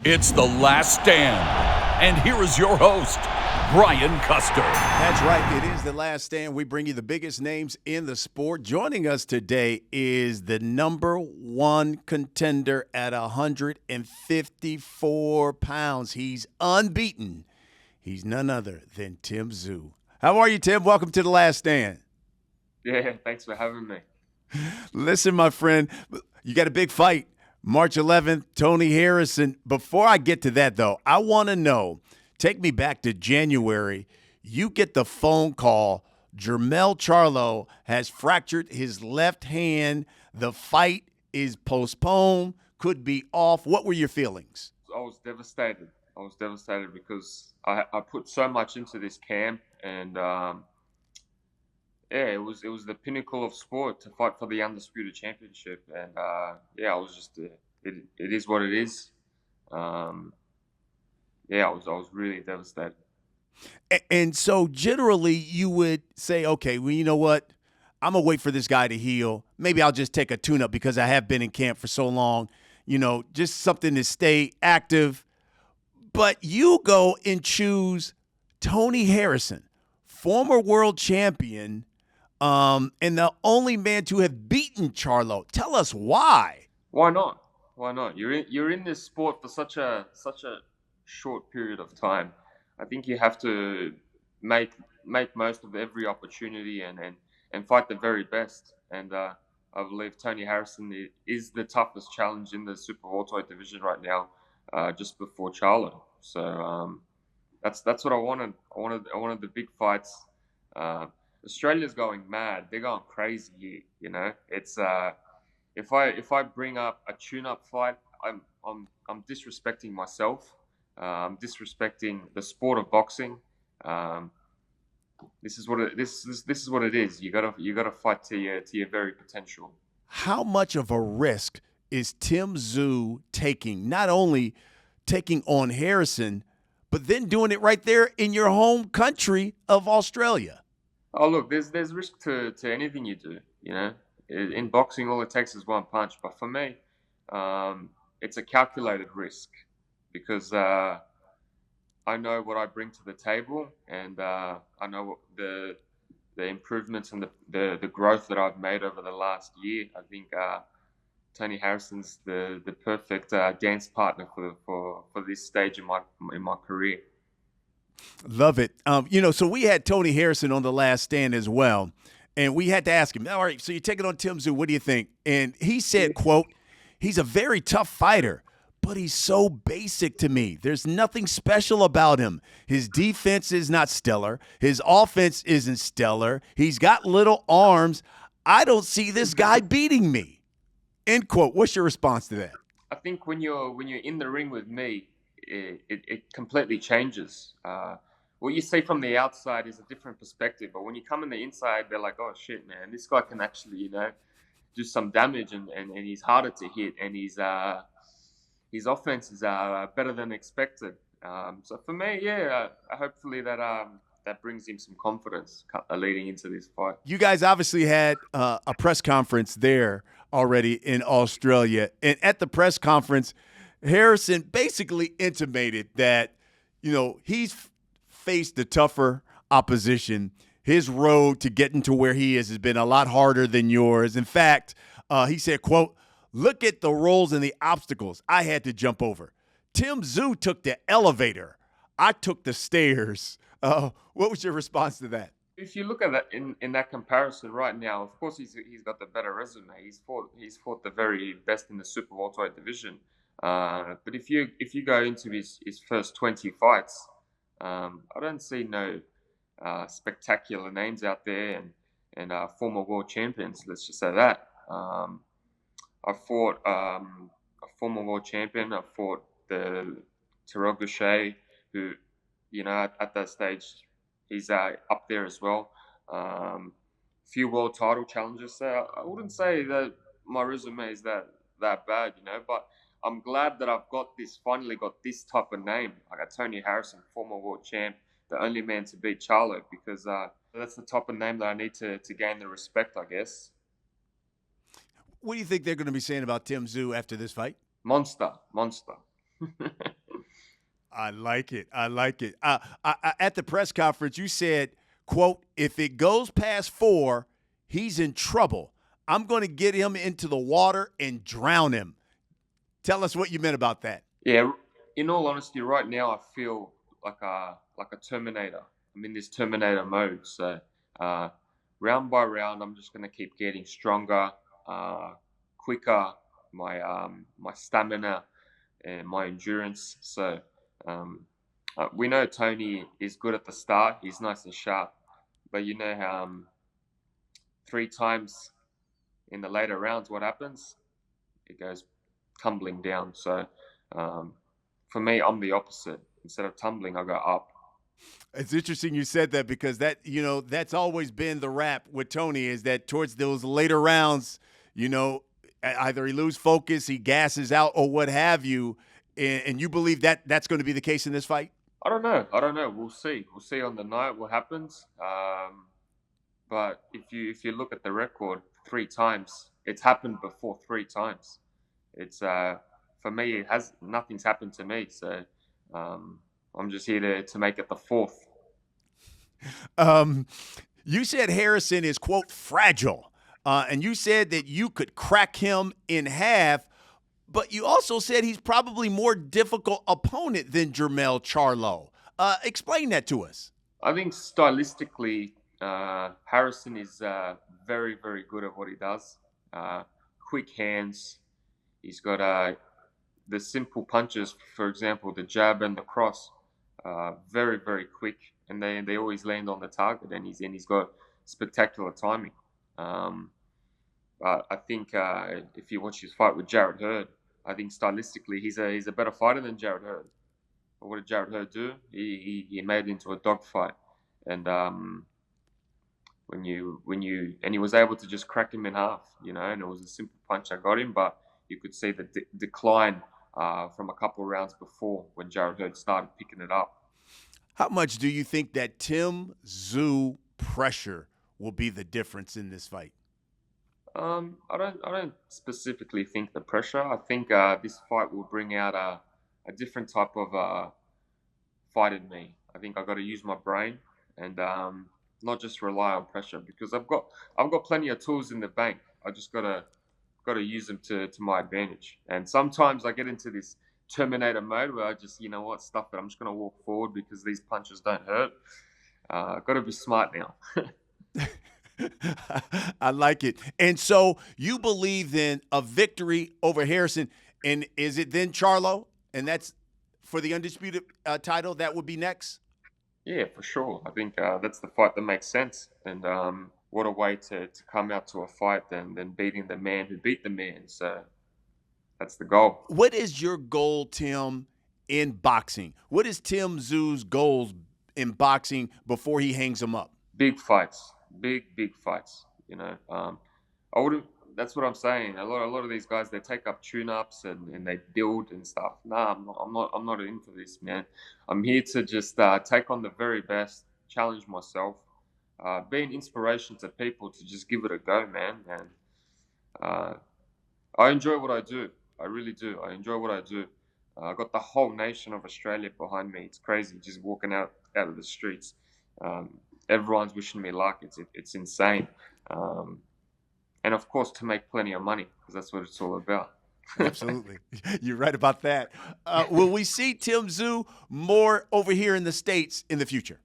It's The Last Stand. And here is your host, Brian Custer. That's right. It is The Last Stand. We bring you the biggest names in the sport. Joining us today is the number one contender at 154 pounds. He's unbeaten. He's none other than Tszyu. How are you, Tim? Welcome to The Last Stand. Yeah, thanks for having me. Listen, my friend, you got a big fight. March 11th, Tony Harrison. Before I get to that, though, I want to know, take me back to January. You get the phone call. Charlo has fractured his left hand. The fight is postponed, could be off. What were your feelings? I was devastated. Because I put so much into this camp, and it was the pinnacle of sport to fight for the Undisputed Championship, and I was just it is what it is. I was really devastated. And so generally you would say, okay, well, you know what? I'm going to wait for this guy to heal. Maybe I'll just take a tune-up because I have been in camp for so long, just something to stay active. But you go and choose Tony Harrison, former world champion, and the only man to have beaten Charlo. Tell us why. Why not? You're in this sport for such a short period of time. I think you have to make most of every opportunity and fight the very best. And I believe Tony Harrison is the toughest challenge in the super welterweight division right now, just before Charlo. So that's what I wanted. I wanted the big fights. Australia's going mad. They're going crazy here. It's if I bring up a tune-up fight, I'm disrespecting myself. I'm disrespecting the sport of boxing. This is what it is. You gotta fight to your very potential. How much of a risk is Tszyu taking? Not only taking on Harrison, but then doing it right there in your home country of Australia. Oh, look, there's risk to anything you do. In boxing, all it takes is one punch. But for me, it's a calculated risk because I know what I bring to the table, and I know what the improvements and the growth that I've made over the last year. I think Tony Harrison's the perfect dance partner for this stage in my career. Love it. So we had Tony Harrison on The Last Stand as well, and we had to ask him, all right, so you're taking on Tszyu, what do you think? And he said, quote, he's a very tough fighter, but he's so basic to me. There's nothing special about him. His defense is not stellar. His offense isn't stellar. He's got little arms. I don't see this guy beating me. End quote. What's your response to that? I think when you're in the ring with me, it completely changes. What you see from the outside is a different perspective, but when you come on the inside, they're like, "Oh shit, man, this guy can actually, do some damage, and he's harder to hit, and his offense is better than expected." So for me, hopefully that brings him some confidence leading into this fight. You guys obviously had a press conference there already in Australia, and at the press conference, Harrison basically intimated that, he's faced the tougher opposition. His road to getting to where he is has been a lot harder than yours. In fact, he said, quote, look at the rolls and the obstacles I had to jump over. Tszyu took the elevator. I took the stairs. What was your response to that? If you look at that in that comparison right now, of course he's got the better resume. He's fought the very best in the super welterweight division. But if you go into his first 20 fights, I don't see no spectacular names out there and former world champions. Let's just say that. I fought a former world champion. I fought the Tszyu, who, at that stage, he's up there as well. Few world title challenges. So I wouldn't say that my resume is that bad, but I'm glad that I've finally got this type of name. I got Tony Harrison, former world champ, the only man to beat Charlo, because that's the type of name that I need to gain the respect, I guess. What do you think they're going to be saying about Tszyu after this fight? Monster. I like it. I like it. At the press conference, you said, quote, if it goes past 4, he's in trouble. I'm going to get him into the water and drown him. Tell us what you meant about that. Yeah, in all honesty, right now I feel like a Terminator. I'm in this Terminator mode. So round by round, I'm just gonna keep getting stronger, quicker. My stamina and my endurance. So um, we know Tony is good at the start. He's nice and sharp, but you know how 3 times in the later rounds, what happens? It goes tumbling down. So um, for me, I'm the opposite. Instead of tumbling, I go up. It's interesting you said that because that's always been the rap with Tony is that towards those later rounds, either he loses focus, he gasses out, or what have you. And you believe that that's going to be the case in this fight? I don't know. I don't know. We'll see. We'll see on the night what happens. But if you look at the record, 3 times it's happened before. 3 times. It's for me. Nothing's happened to me. So I'm just here to make it the 4th. You said Harrison is, quote, fragile. And you said that you could crack him in half. But you also said he's probably more difficult opponent than Charlo. Explain that to us. I think stylistically, Harrison is very, very good at what he does. Quick hands. He's got the simple punches, for example, the jab and the cross, very, very quick, and they always land on the target. And he's got spectacular timing. But I think if you watch his fight with Jarrett Hurd, I think stylistically he's a better fighter than Jarrett Hurd. But what did Jarrett Hurd do? He made it into a dogfight, and he was able to just crack him in half, and it was a simple punch that got him, but you could see the decline from a couple of rounds before when Jarrett Hurd started picking it up. How much do you think that Tszyu pressure will be the difference in this fight? I don't specifically think the pressure. I think this fight will bring out a different type of fight in me. I think I got to use my brain and not just rely on pressure because I've got plenty of tools in the bank. I just gotta use them to my advantage. And sometimes I get into this Terminator mode where I just stuff it. I'm just gonna walk forward because these punches don't hurt. Got to be smart now. I like it. And so you believe in a victory over Harrison. And is it then Charlo? And that's for the Undisputed title that would be next? Yeah, for sure. I think that's the fight that makes sense. And what a way to come out to a fight than beating the man who beat the man. So that's the goal. What is your goal, Tim, in boxing? What is Tim Tszyu's goals in boxing before he hangs them up? Big fights. Big fights. I wouldn't. That's what I'm saying. A lot of these guys, they take up tune-ups and they build and stuff. Nah, I'm not into this, man. I'm here to just take on the very best, challenge myself, be an inspiration to people to just give it a go, man. And I enjoy what I do. I really do. I enjoy what I do. I got the whole nation of Australia behind me. It's crazy, just walking out of the streets. Everyone's wishing me luck. It's insane. And of course, to make plenty of money, because that's what it's all about. Absolutely. You're right about that. Will we see Tim Tszyu more over here in the States in the future?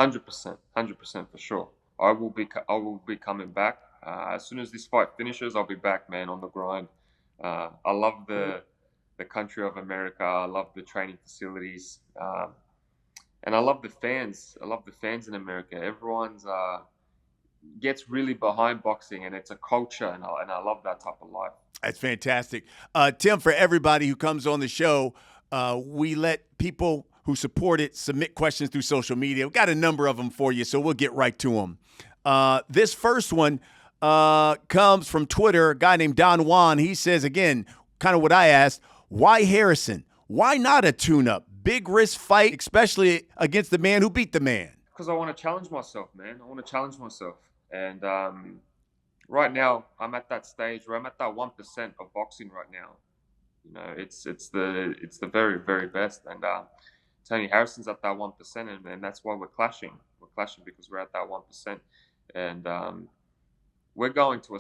100%. 100% for sure. I will be coming back. As soon as this fight finishes, I'll be back, man, on the grind. I love the country of America. I love the training facilities. And I love the fans. I love the fans in America. Everyone's gets really behind boxing, and it's a culture, and I love that type of life. That's fantastic. Tim, for everybody who comes on the show, we let people who support it submit questions through social media. We've got a number of them for you, so we'll get right to them. This first one comes from Twitter, a guy named Don Juan. He says, again, kind of what I asked, why Harrison? Why not a tune-up? Big risk fight, especially against the man who beat the man. Because I want to challenge myself, man. I want to challenge myself. And right now, I'm at that stage where I'm at that 1% of boxing right now. You know, it's the very very best, and Tony Harrison's at that 1%, and that's why we're clashing. We're clashing because we're at that 1%, and we're going to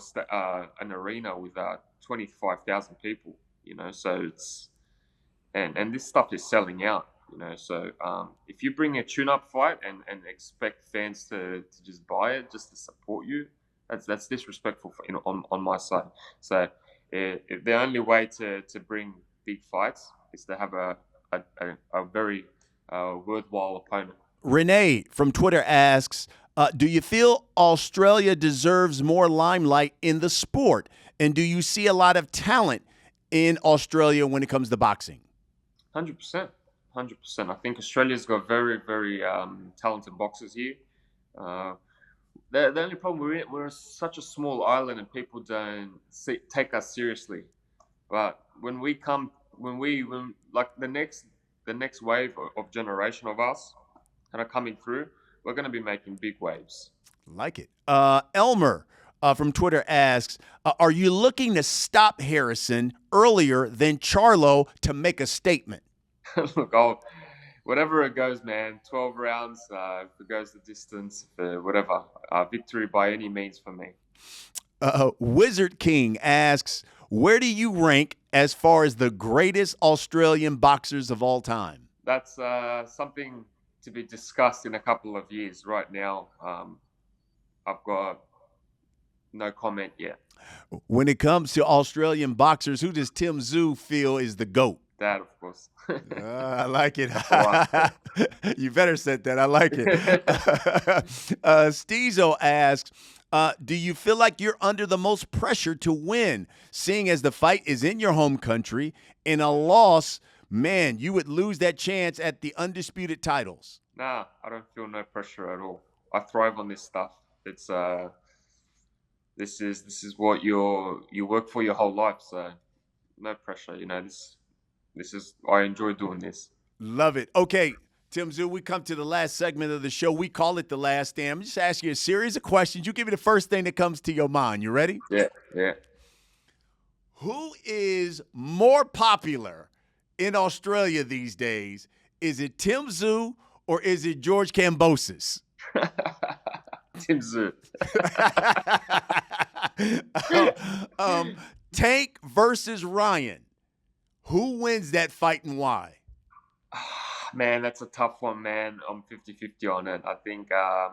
an arena with 25,000 people. You know, so it's and this stuff is selling out. You know, so if you bring a tune-up fight and expect fans to just buy it just to support you, that's disrespectful on my side. So if the only way to bring big fights is to have a very worthwhile opponent. Renee from Twitter asks, do you feel Australia deserves more limelight in the sport? And do you see a lot of talent in Australia when it comes to boxing? 100%. 100%. I think Australia's got very, very talented boxers here. The only problem, we're such a small island and people don't take us seriously. But when like the next wave of generation of us that are coming through, we're going to be making big waves. Like it. Elmer from Twitter asks, are you looking to stop Harrison earlier than Charlo to make a statement? Look, whatever it goes, man. 12 rounds, if it goes the distance, whatever. Victory by any means for me. Wizard King asks, where do you rank as far as the greatest Australian boxers of all time? That's something to be discussed in a couple of years. Right now, I've got no comment yet. When it comes to Australian boxers, who does Tszyu feel is the GOAT? That, of course. I like it. You better said that. I like it. Stezo asks, do you feel like you're under the most pressure to win, seeing as the fight is in your home country? In a loss, man, you would lose that chance at the Undisputed titles. Nah, I don't feel no pressure at all. I thrive on this stuff. It's this is what you work for your whole life. So no pressure. You know, this is, I enjoy doing this. Love it. Okay, Tszyu, we come to the last segment of the show. We call it The Last Stand. I'm just ask you a series of questions. You give me the first thing that comes to your mind. You ready? Yeah. Who is more popular in Australia these days? Is it Tszyu or is it George Kambosos? Tszyu. Tank versus Ryan. Who wins that fight and why? Man, that's a tough one, man. I'm 50-50 on it. I think I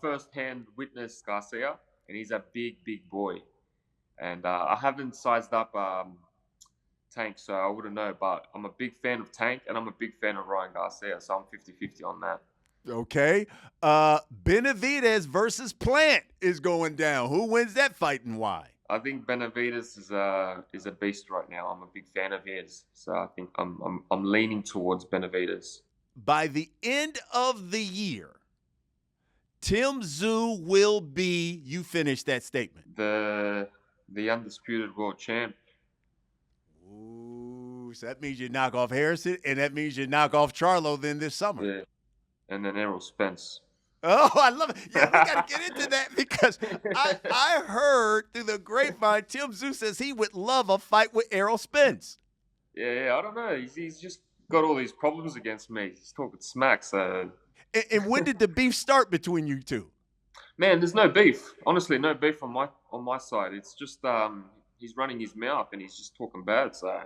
firsthand witnessed Garcia, and he's a big boy. And I haven't sized up Tank, so I wouldn't know. But I'm a big fan of Tank, and I'm a big fan of Ryan Garcia, so I'm 50-50 on that. Okay. Benavidez versus Plant is going down. Who wins that fight and why? I think Benavidez is a beast right now. I'm a big fan of his, so I think I'm leaning towards Benavidez. By the end of the year, Tszyu will be. You finish that statement. The undisputed world champ. Ooh, so that means you knock off Harrison, and that means you knock off Charlo then this summer. Yeah, and then Errol Spence. Oh, I love it. Yeah, we got to get into that because I heard through the grapevine, Tszyu says he would love a fight with Errol Spence. Yeah, I don't know. He's just got all these problems against me. He's talking smack. So. And when did the beef start between you two? Man, there's no beef. Honestly, no beef on my side. It's just he's running his mouth and he's just talking bad. So, when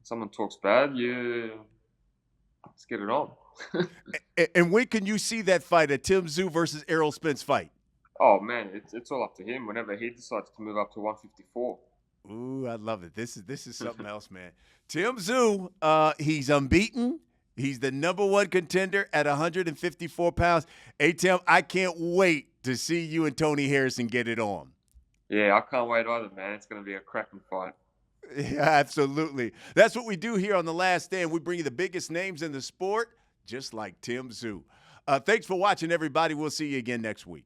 someone talks bad, let's get it on. And when can you see that fight, a Tszyu versus Errol Spence fight? Oh man, it's all up to him. Whenever he decides to move up to 154. Ooh, I love it. This is something else, man. Tszyu, he's unbeaten. He's the #1 contender at 154 pounds. Hey, Tim, I can't wait to see you and Tony Harrison get it on. Yeah, I can't wait either, man. It's going to be a cracking fight. Yeah, absolutely. That's what we do here on The Last Stand. We bring you the biggest names in the sport, just like Tszyu. Thanks for watching, everybody. We'll see you again next week.